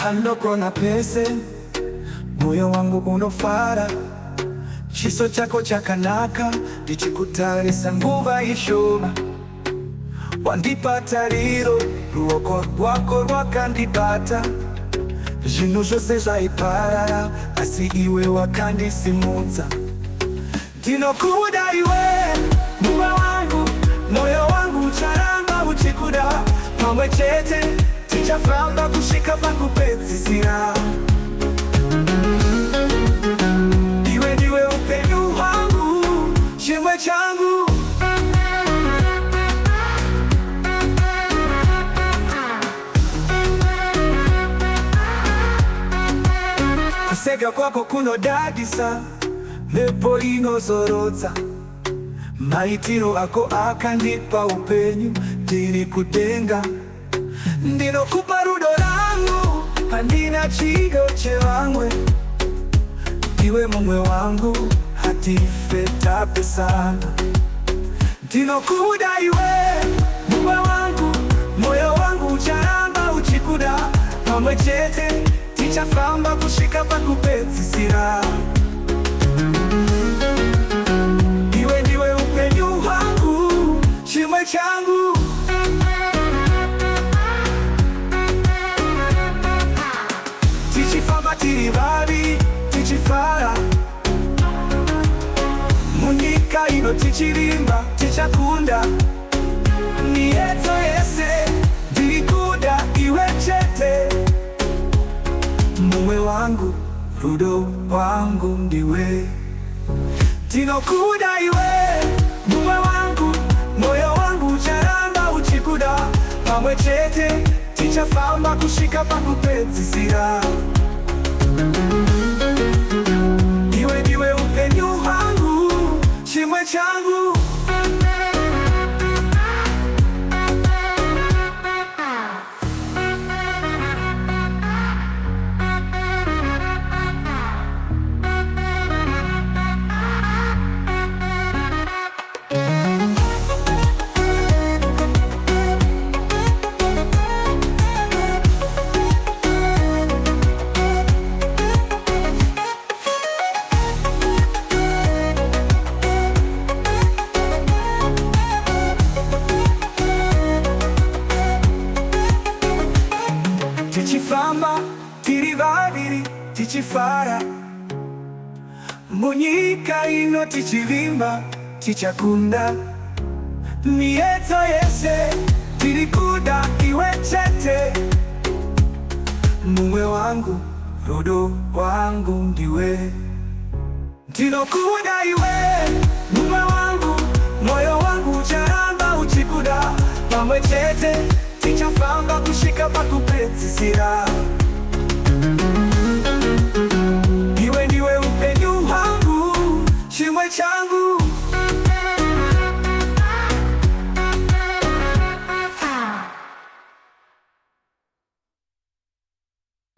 handoko na pese, moyo wangu unofara, chiso chako chakanaka, ndichikutarisa nguva ishoma. Wandipata riro, ruoko rwako rwakandibata, zvinhu zvose zvaiparara, asi iwe wakandisimudza. Ndinokuda iwe, mume wangu, moyo wangu ucharamba uchikuda. Pamwe chete tichafamba kusvika pakupedzisira. Iwe ndiwe upenyu hwangu, chimwe changu. Kuseka kwako kunodadisa, mhepo inozorodza. Maitiro ako akandipa upenyu, ndiri kudenga. Ndinokupa rudo rangu, handina chido chevamwe. Iwe mumwe wangu, hatife tapesana. Ndinokuda iwe, mumwe wangu, moyo wangu ucharamba uchikuda. Pamwe chete tichafamba kusvika pakupedzisira. Iwe ndiwe upenyu hwangu, chimwe changu. Tichifamba tiri vavi, tichifara munyika ino, tichirimba, tichakunda. Miyedzo yese ndirikuda iwe chete, mume wangu, rudo wangu ndiwe. Ndinokuda iwe, mume wangu, moyo wangu ucharamba uchikuda. Pamwe chete tichafamba kusvika pakupedzisira. Iwe ndiwe upenyu hwangu, chimwe changu. Tichifamba tiri vaviri, tichifara munyika ino, tichivimba, tichakunda. Miyedzo yese tirikuda iwe chete, mume wangu, rudo wangu ndiwe. Ndinokuda iwe, mume wangu, moyo wangu ucharamba uchikuda. Pamwe chete tichafamba kusvika pakupedzisira.